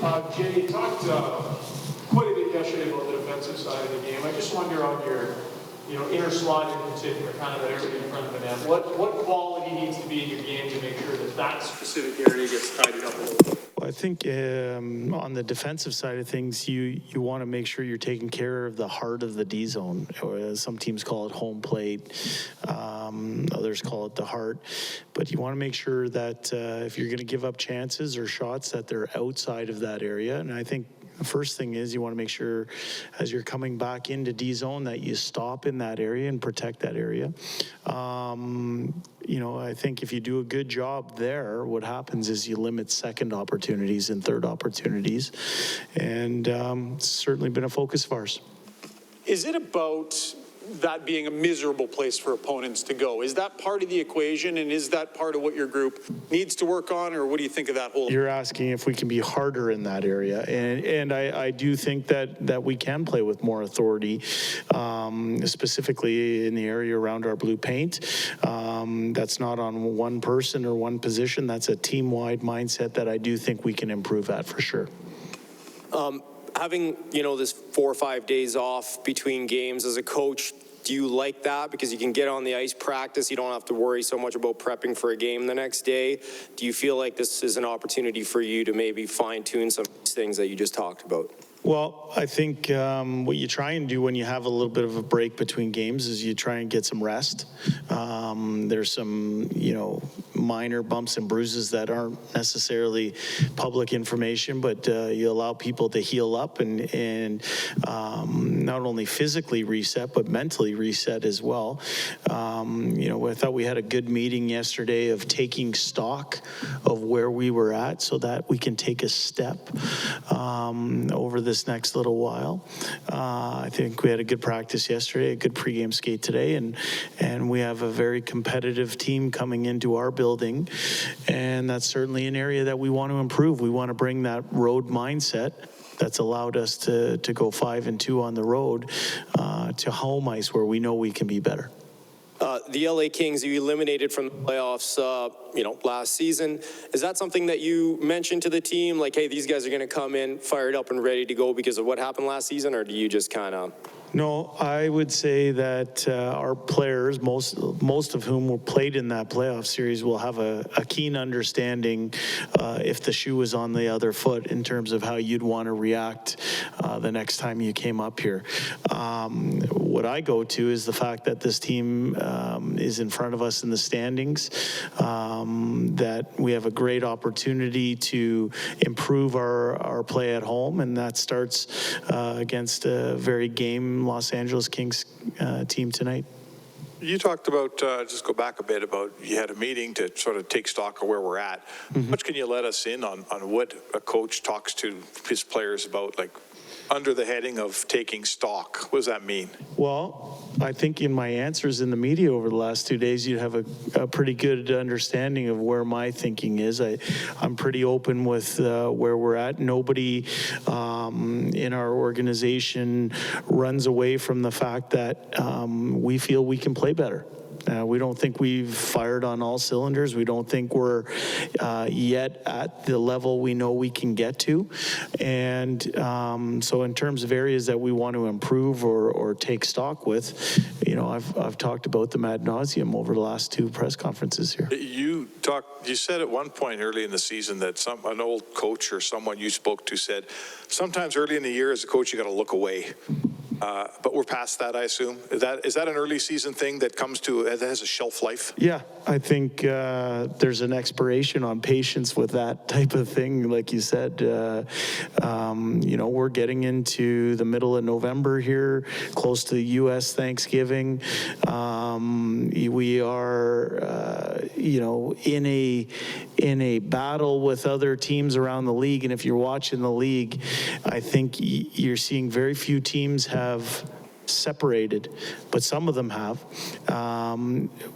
Jay, you talked quite a bit yesterday about the defensive side of the game. I just wonder on your inner slot in particular, kind of that area in front of the net, what quality needs to be in your game to make sure that that specific area gets tidied up a little bit? Well, I think on the defensive side of things, you want to make sure you're taking care of the heart of the D zone, or as some teams call it, home plate. Others call it the heart. But you want to make sure that if you're going to give up chances or shots, that they're outside of that area. And I think the first thing is you want to make sure as you're coming back into D zone that you stop in that area and protect that area. I think if you do a good job there, what happens is you limit second opportunities and third opportunities. And it's certainly been a focus of ours. Is it about that being a miserable place for opponents to go? Is that part of the equation, and is that part of what your group needs to work on, or what do you think of that whole? You're asking if we can be harder in that area, and I do think that we can play with more authority, specifically in the area around our blue paint. That's not on one person or one position. That's a team-wide mindset that I do think we can improve at for sure. Having, this 4 or 5 days off between games as a coach, do you like that? Because you can get on the ice, practice, you don't have to worry so much about prepping for a game the next day. Do you feel like this is an opportunity for you to maybe fine-tune some of these things that you just talked about? Well, I think what you try and do when you have a little bit of a break between games is you try and get some rest. There's some, minor bumps and bruises that aren't necessarily public information, but you allow people to heal up and not only physically reset, but mentally reset as well. I thought we had a good meeting yesterday of taking stock of where we were at so that we can take a step over this next little while. I think we had a good practice yesterday, a good pregame skate today, and we have a very competitive team coming into our building, and that's certainly an area that we want to improve. We want to bring that road mindset that's allowed us to go 5-2 on the road to home ice where we know we can be better. The LA Kings, you eliminated from the playoffs, last season. Is that something that you mentioned to the team? Like, hey, these guys are going to come in fired up and ready to go because of what happened last season? Or do you just kind of... No, I would say that our players, most of whom played in that playoff series, will have a keen understanding if the shoe was on the other foot in terms of how you'd want to react the next time you came up here. What I go to is the fact that this team is in front of us in the standings, that we have a great opportunity to improve our play at home, and that starts against a very game Los Angeles Kings team tonight. You talked about, just go back a bit, about you had a meeting to sort of take stock of where we're at. Mm-hmm. Much can you let us in on what a coach talks to his players about, like under the heading of taking stock? What does that mean? Well, I think in my answers in the media over the last 2 days, you have a pretty good understanding of where my thinking is. I'm pretty open with where we're at. Nobody in our organization runs away from the fact that we feel we can play better. We don't think we've fired on all cylinders. We don't think we're yet at the level we know we can get to. And so in terms of areas that we want to improve or take stock with, I've talked about them ad nauseum over the last 2 press conferences here. You said at one point early in the season that an old coach or someone you spoke to said, sometimes early in the year as a coach, you got to look away. But we're past that, I assume. Is that an early season thing that has a shelf life? Yeah, I think there's an expiration on patience with that type of thing. Like you said, we're getting into the middle of November here, close to the U.S. Thanksgiving. We are, in a battle with other teams around the league. And if you're watching the league, I think you're seeing very few teams have separated, but some of them have.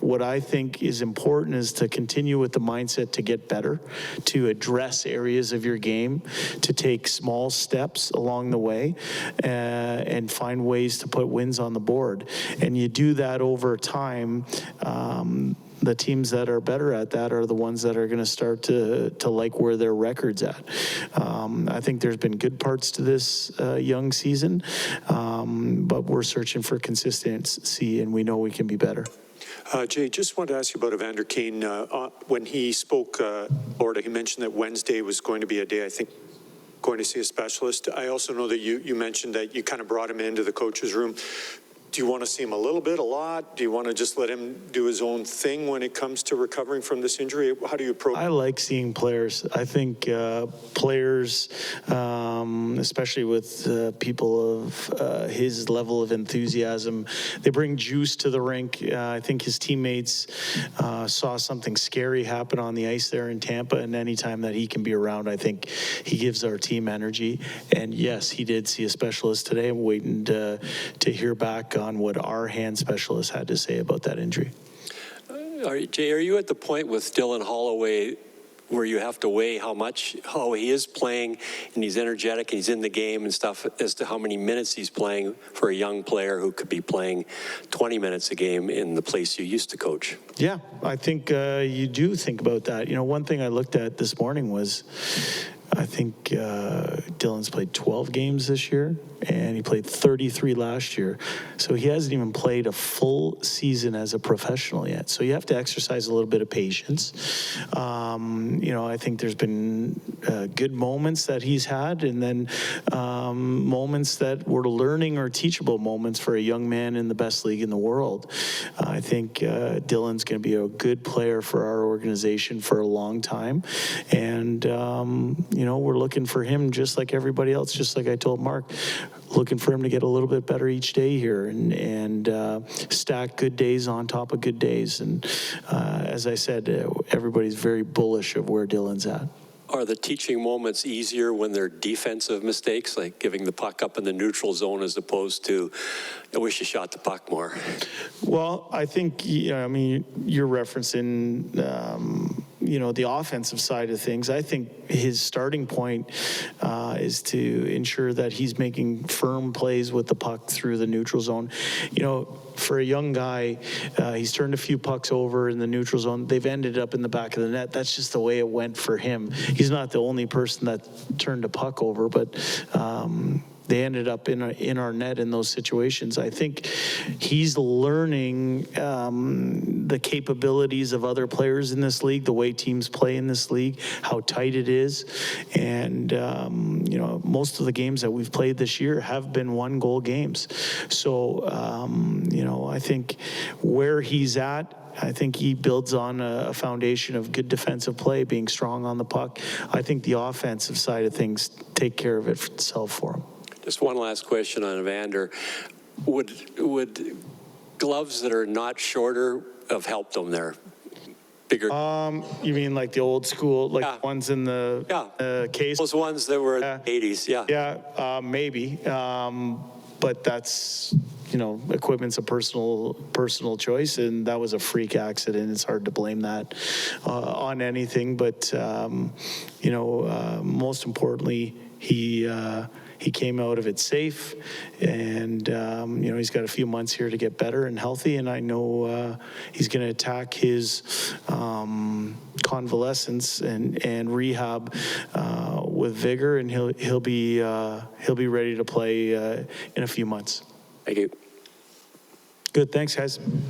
What I think is important is to continue with the mindset to get better, to address areas of your game, to take small steps along the way, and find ways to put wins on the board. And you do that over time. the teams that are better at that are the ones that are going to start to like where their record's at. I think there's been good parts to this young season, but we're searching for consistency, and we know we can be better. Jay, just wanted to ask you about Evander Kane. When he spoke, Florida, he mentioned that Wednesday was going to be a day, I think, going to see a specialist. I also know that you mentioned that you kind of brought him into the coach's room. Do you want to see him a little bit, a lot? Do you want to just let him do his own thing when it comes to recovering from this injury? How do you approach it? I like seeing players. I think players, especially with people of his level of enthusiasm, they bring juice to the rink. I think his teammates saw something scary happen on the ice there in Tampa, and anytime that he can be around, I think he gives our team energy. And yes, he did see a specialist today. I'm waiting to hear back on what our hand specialist had to say about that injury. Jay, are you at the point with Dylan Holloway where you have to weigh how he is playing, and he's energetic and he's in the game and stuff, as to how many minutes he's playing for a young player who could be playing 20 minutes a game in the place you used to coach? Yeah, I think you do think about that. You know, one thing I looked at this morning was, I think Dylan's played 12 games this year, and he played 33 last year. So he hasn't even played a full season as a professional yet. So you have to exercise a little bit of patience. You know, I think there's been good moments that he's had, and then moments that were learning or teachable moments for a young man in the best league in the world. I think Dylan's going to be a good player for our organization for a long time. And, you know, we're looking for him just like everybody else, just like I told Mark, looking for him to get a little bit better each day here and stack good days on top of good days. And as I said, everybody's very bullish of where Dylan's at. Are the teaching moments easier when they're defensive mistakes, like giving the puck up in the neutral zone as opposed to, I wish you shot the puck more? Well, I think, I mean, you're referencing, you know, the offensive side of things. I think his starting point is to ensure that he's making firm plays with the puck through the neutral zone. You know, for a young guy, he's turned a few pucks over in the neutral zone. They've ended up in the back of the net. That's just the way it went for him. He's not the only person that turned a puck over, but they ended up in our net in those situations. I think he's learning the capabilities of other players in this league, the way teams play in this league, how tight it is. And, you know, most of the games that we've played this year have been 1-goal games. So, you know, I think where he's at, I think he builds on a foundation of good defensive play, being strong on the puck. I think the offensive side of things take care of itself for him. Just one last question on Evander. Would gloves that are not shorter have helped him there? Bigger? You mean like the old school, like Yeah. ones in the case? Those ones that were in the 80s, yeah. Yeah, maybe. But that's, you know, equipment's a personal choice, and that was a freak accident. It's hard to blame that on anything. But, you know, most importantly, he came out of it safe, and you know, he's got a few months here to get better and healthy, and I know he's going to attack his convalescence and rehab with vigor, and he'll be ready to play in a few months. Thank you. Good, thanks, guys.